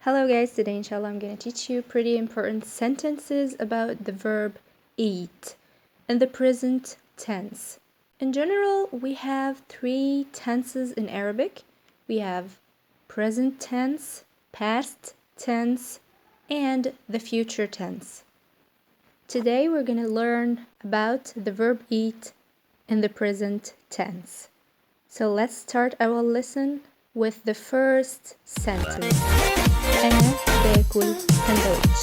Hello guys, today inshallah I'm going to teach you pretty important sentences about the verb eat in the present tense. In general, we have three tenses in Arabic. We have present tense, past tense, and the future tense. Today we're going to learn about the verb eat in the present tense. So let's start our lesson with the first sentence. أنا باكل سندوتش.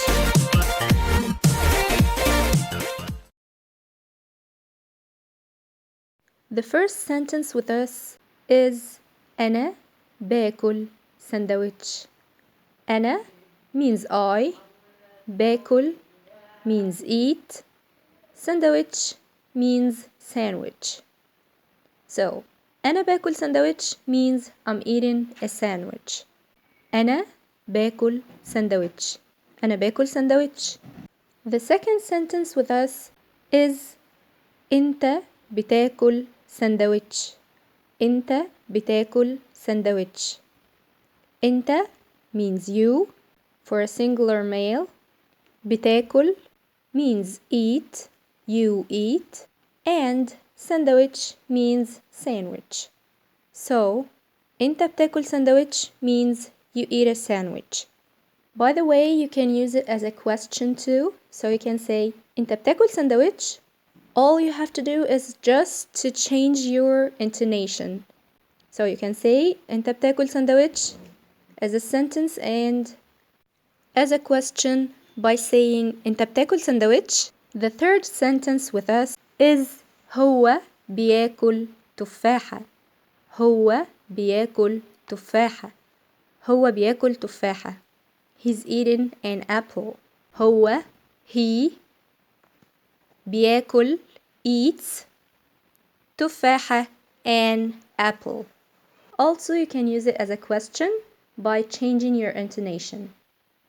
The first sentence with us is أنا باكل سندوتش. أنا means I, باكل means eat, sandwich means sandwich. So أنا باكل سندوتش means I'm eating a sandwich. أنا باكل سندوتش. أنا باكل سندوتش. The second sentence with us is أنت بتاكل سندوتش. أنت بتاكل سندوتش. أنت means you for a singular male. بتاكل means eat, you eat. And sandwich means sandwich. So أنت بتاكل سندوتش means you eat a sandwich. By the way, you can use it as a question too. So you can say أنت بتاكل سندوتش. All you have to do is just to change your intonation. So you can say أنت بتاكل سندوتش as a sentence and as a question by saying أنت بتاكل سندوتش. The third sentence with us is هو بياكل تفاحة. هو بياكل تفاحة. هو بياكل تفاحة. He's eating an apple. هو he بياكل eats تفاحة an apple. Also you can use it as a question by changing your intonation.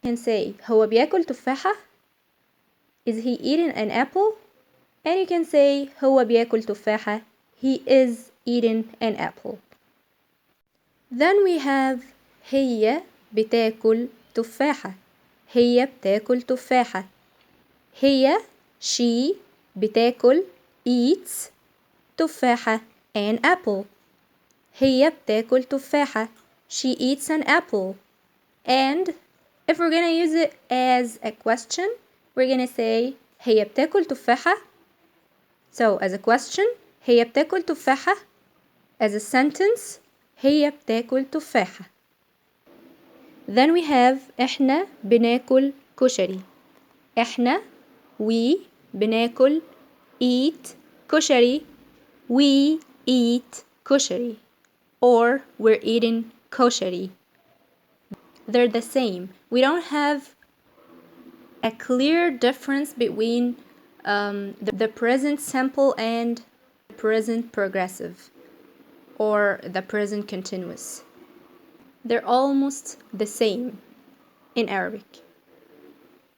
You can say هو بياكل تفاحة. Is he eating an apple? And you can say هو بياكل تفاحة. He is eating an apple. Then we have هي بتاكل تفاحة. هي بتاكل تفاحة. هي she بتاكل eats تفاحة an apple. هي بتاكل تفاحة. She eats an apple. And if we're gonna use it as a question, we're gonna say هي بتاكل تفاحة. So as a question, هي بتاكل تفاحة. As a sentence, هي بتاكل تفاحة. Then we have إحنا بناكل كشري. إحنا we بناكل eat كشري. We eat كشري. Or we're eating كشري. They're the same. We don't have a clear difference between the present simple and the present progressive or the present continuous. They're almost the same in Arabic.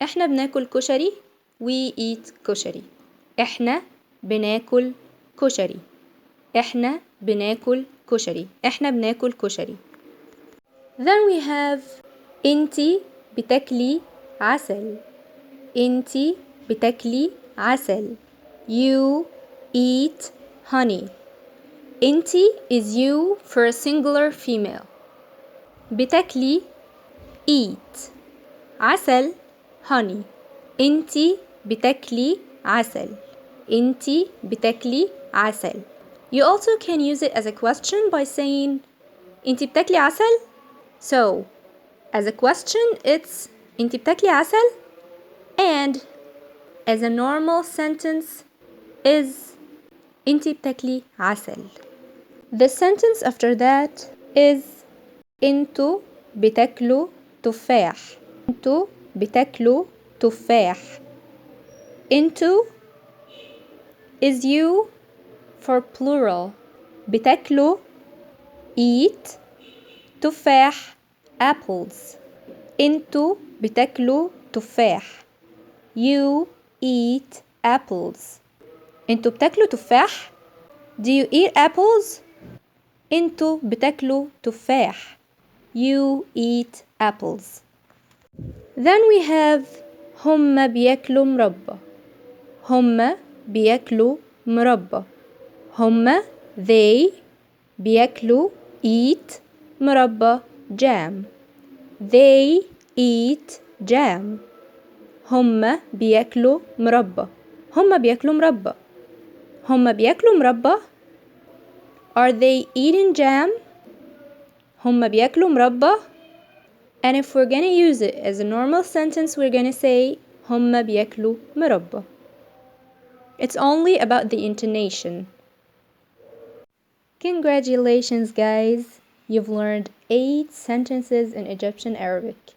إحنا بناكل كشري. We eat كشري. إحنا بناكل كشري. إحنا بناكل كشري. إحنا بناكل كشري. Then we have أنتي بتاكلي عسل. أنتي بتاكلي عسل. You eat honey. أنتي is you for a singular female. بتاكلي eat. عسل honey. أنتي بتاكلي عسل. أنتي بتاكلي عسل. You also can use it as a question by saying أنتي بتاكلي عسل. So as a question it's أنتي بتاكلي عسل. And as a normal sentence is أنتي بتاكلي عسل. The sentence after that is أنتوا بتاكلوا تفاح. أنتوا بتاكلوا تفاح. أنتوا is you for plural. بتاكلوا eat تفاح apples. أنتوا بتاكلوا تفاح. You eat apples. أنتوا بتاكلوا تفاح. Do you eat apples? أنتوا بتاكلوا تفاح. You eat apples. Then we have هم بياكلوا مربى. هم بياكلوا مربى. هم they بياكلوا eat مربى jam. They eat jam. هم بياكلوا مربى. هم بياكلوا مربى. هم بياكلوا مربى. Are they eating jam? هم بياكلوا مربى. And if we're gonna use it as a normal sentence, we're gonna say هم بياكلوا مربى. It's only about the intonation. Congratulations, guys! You've learned 8 sentences in Egyptian Arabic.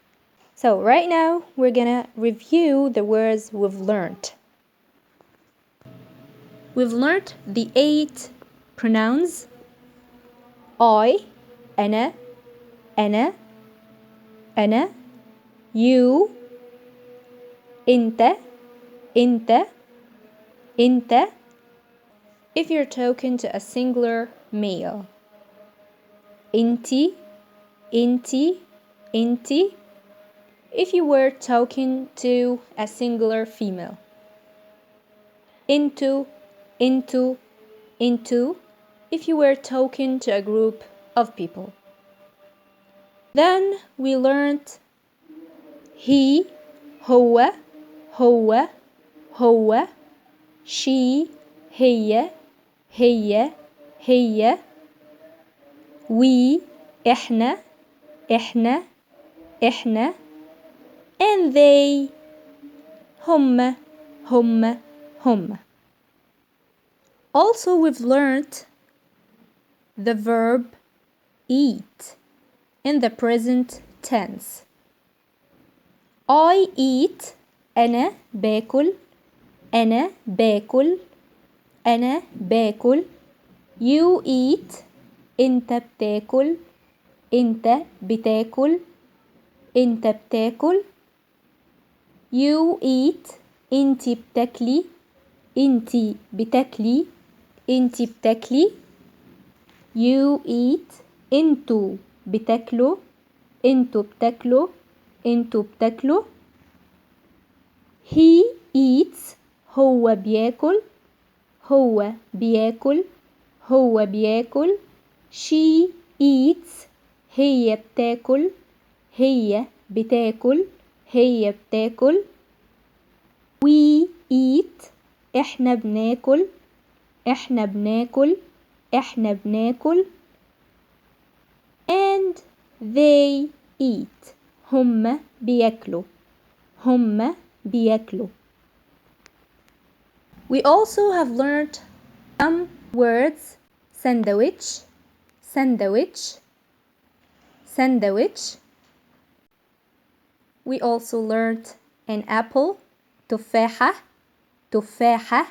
So right now, we're gonna review the words we've learned. We've learned the 8 pronouns. I, أنا, أنا, أنا, you, أنت, أنت, أنت, if you're talking to a singular male. أنتي, أنتي, أنتي, if you were talking to a singular female. Into, into, into, if you were talking to a group of people. Then we learned he, هو, هو, هو, she, هي, هي, هي, we, إحنا, إحنا, إحنا, and they, هم, هم, هم. Also, we've learned the verb eat in the present tense. I eat, أنا باكل, أنا باكل, أنا باكل. You eat, أنت بتاكل, أنت بتاكل, أنت بتاكل. You eat, أنتي بتاكلي, أنتي بتاكلي, أنتي بتاكلي. You eat, أنتوا بتاكلوا, أنتوا بتاكلوا, أنتوا بتاكلوا. He eats, هو بياكل, هو بياكل, هو بياكل. She eats, هي بتاكل, هي بتاكل, هي بتاكل. We eat, إحنا بناكل, إحنا بناكل, إحنا بناكل. And they eat, هم بياكلوا, هم بياكلوا. We also have learned some words. Sandwich, sandwich, sandwich. We also learned an apple. تفاحة, تفاحة,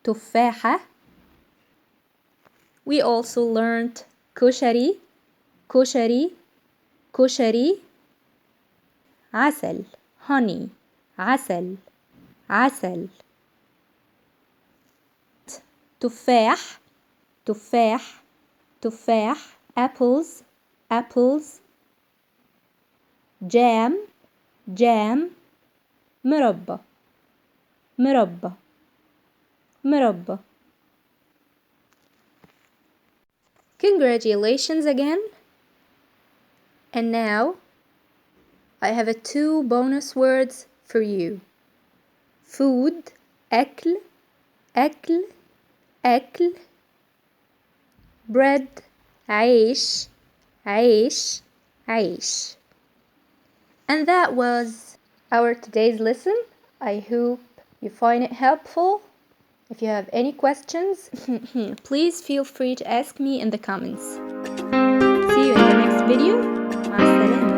تفاحة. We also learned كشري, كشري, كشري. عسل, honey, عسل, عسل. تفاح, تفاح, تفاح. Apples, apples. Jam, jam. مربى, مربى, مربى. Congratulations again. And now I have 2 bonus words for you. Food, أكل, أكل, أكل. Bread, عيش, عيش, عيش. And that was our today's lesson. I hope you find it helpful. If you have any questions, please feel free to ask me in the comments. See you in the next video. مع السلامة.